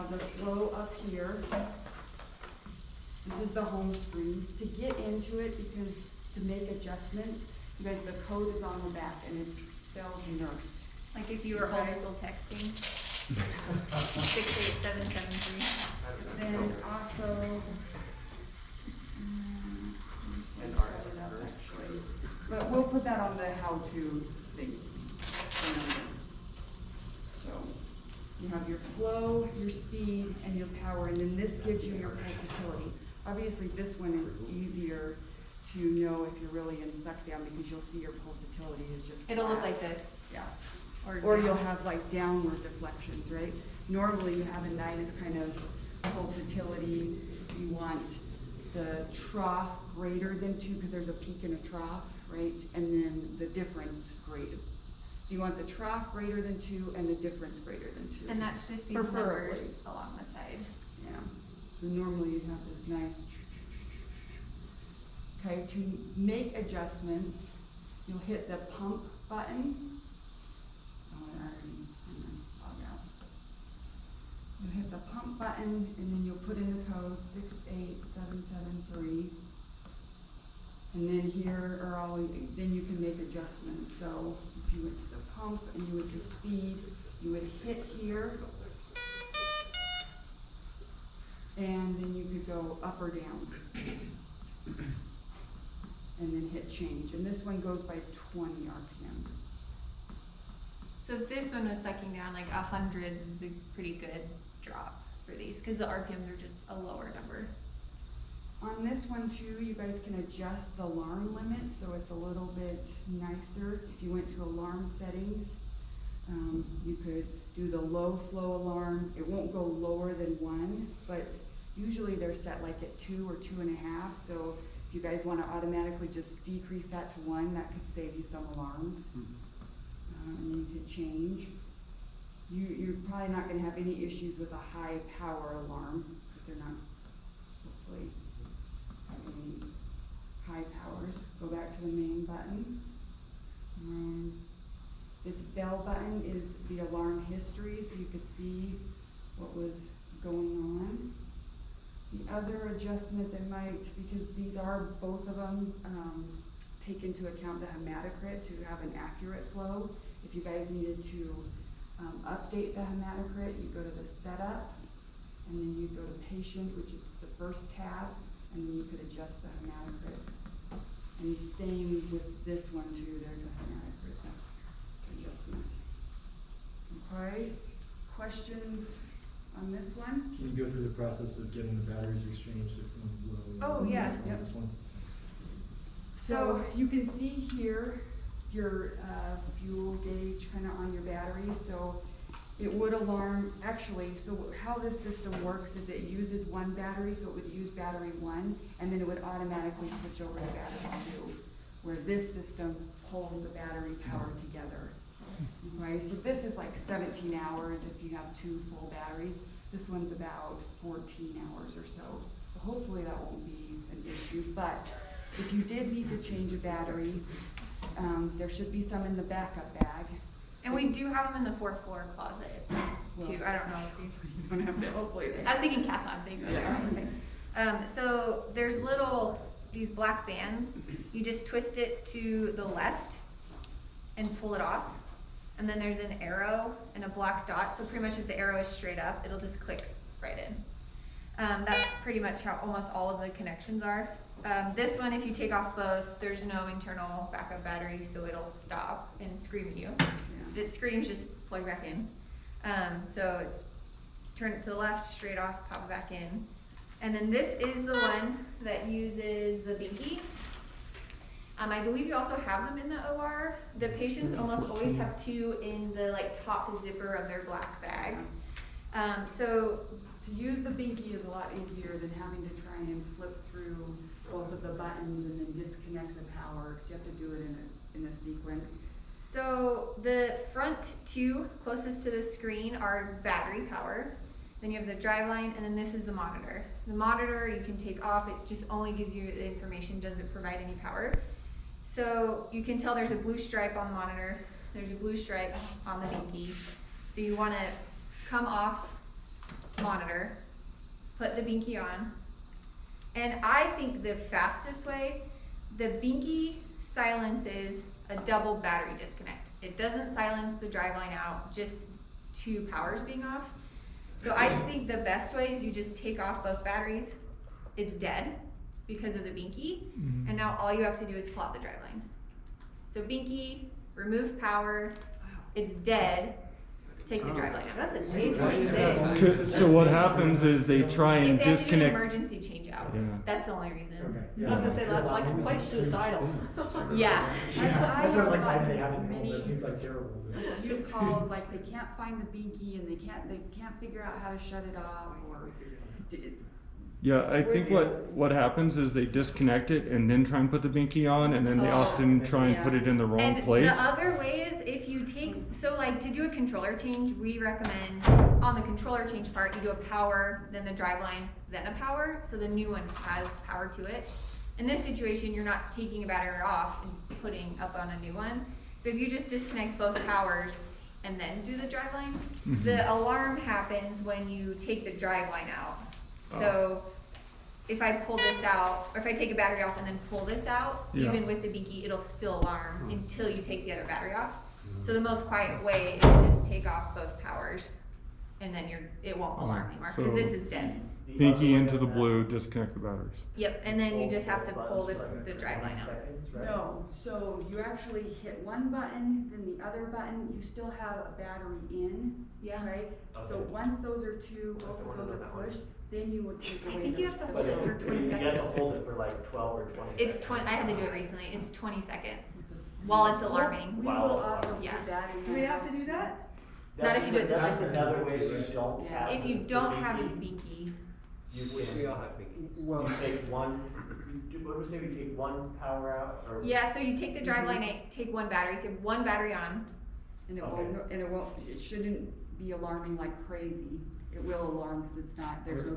have the flow up here. This is the home screen. To get into it, because to make adjustments, you guys, the code is on the back and it spells nurse. Like if you were old school texting. 68773. Then also, but we'll put that on the how-to thing. So you have your flow, your speed, and your power, and then this gives you your pulsatility. Obviously, this one is easier to know if you're really in suck down because you'll see your pulsatility is just It'll flat. look like this. Yeah. Or you'll have like downward deflections, right? Normally you have a nice kind of pulsatility. You want the trough greater than 2 because there's a peak and a trough, right? And then the difference greater. So you want the trough greater than 2 and the difference greater than 2. And that's just these Preferably. numbers along the side. Yeah. So normally you'd have this nice. Okay, to make adjustments, you'll hit the pump button. You hit the pump button and then you'll put in the code 68773. And then here are all, then you can make adjustments. So if you went to the pump and you went to speed, you would hit here. And then you could go up or down. And then hit change. And this one goes by 20 RPMs. So if this one was sucking down like 100 is a pretty good drop for these because the RPMs are just a lower number. On this one too, you guys can adjust the alarm limit so it's a little bit nicer. If you went to alarm settings, you could do the low flow alarm. It won't go lower than 1, but usually they're set like at 2 or 2.5. So if you guys want to automatically just decrease that to 1, that could save you some alarms. And you hit change. You're probably not going to have any issues with a high power alarm because they're not hopefully having any high powers. Go back to the main button. This bell button is the alarm history, so you could see what was going on. The other adjustment that might, because these are both of them, take into account the hematocrit to have an accurate flow. If you guys needed to update the hematocrit, you go to the setup, and then you go to patient, which is the first tab, and then you could adjust the hematocrit. And same with this one too, there's a hematocrit adjustment. Okay, questions on this one? Can you go through the process of getting the batteries exchanged if one's low? Oh, yeah. On this one? So you can see here your fuel gauge kind of on your battery. So it would alarm, actually, so how this system works is it uses one battery, so it would use battery 1, and then it would automatically switch over to battery 2, where this system pulls the battery power together. Right, so this is like 17 hours if you have 2 full batteries. This one's about 14 hours or so. So hopefully that won't be an issue, but if you did need to change a battery, there should be some in the backup bag. And we do have them in the 4th floor closet too. I don't know if you don't have to, hopefully. I was thinking cath lab, they go there all the time. So there's these black bands. You just twist it to the left and pull it off. And then there's an arrow and a black dot. So pretty much if the arrow is straight up, it'll just click right in. That's pretty much how almost all of the connections are. This one, if you take off both, there's no internal backup battery, so it'll stop and scream at you. If it screams, just plug back in. So it's turn it to the left, straight off, pop it back in. And then this is the one that uses the binky. I believe you also have them in the OR. The patients almost always have 2 in the top zipper of their black bag. So to use the binky is a lot easier than having to try and flip through both of the buttons and then disconnect the power, because you have to do it in a sequence. So the front 2 closest to the screen are battery power. Then you have the drive line, and then this is the monitor. The monitor you can take off. It just only gives you the information. Does it provide any power? So you can tell there's a blue stripe on the monitor. There's a blue stripe on the binky. So you want to come off monitor, put the binky on, and I think the fastest way, the binky silences a double battery disconnect. It doesn't silence the driveline out, just two powers being off. So I think the best way is you just take off both batteries. It's dead because of the binky, and now all you have to do is pull out the driveline. So binky, remove power, it's dead, take the driveline out. That's a dangerous thing. So what happens is they try and If they have to do an disconnect. emergency change out, Yeah. that's the only reason. I was gonna say, that's like quite suicidal. Yeah. That's what I was like, why got do they have it in home? many- That seems like terrible. A few calls, like they can't find the binky and they can't figure out how to shut it off or. Yeah, I think what happens is they disconnect it and then try and put the binky on, and then they Oh. often try and put it in the wrong And place. the other way is if you take, so like to do a controller change, we recommend on the controller change part, you do a power, then the driveline, then a power, so the new one has power to it. In this situation, you're not taking a battery off and putting up on a new one. So if you just disconnect both powers and then do the driveline, the alarm happens when you take the driveline out. So if I pull this out, or if I take a battery off and then pull this out, Yeah. even with the binky, it'll still alarm until you take the other battery off. So the most quiet way is just take off both powers, and then it won't alarm anymore, because so- this is dead. Binky into the blue, disconnect the batteries. Yep, and then you just have to pull the driveline out. No, so you actually hit one button, then the other button, you still have a battery in, Yeah. right? So Okay. once those are both of those are pushed, then you would take I away think you the- have to the hold it for battery. 20 You have to seconds. hold it for like 12 or 20 seconds. It's 20, I had to do it recently, it's 20 seconds, while it's alarming. We Wow. will also Yeah. put that in. Do we there. have to do that? Not if you do it this That's way. another way if you don't Yeah. have. If you the don't have a binky, binky, You We can, all have binky. Well, you take one, what do we say, we take one power out or? yeah, so you take the driveline out, take one battery, so you have one battery on, And it Okay. won't, it shouldn't be alarming like crazy. It will alarm because it's not, there's no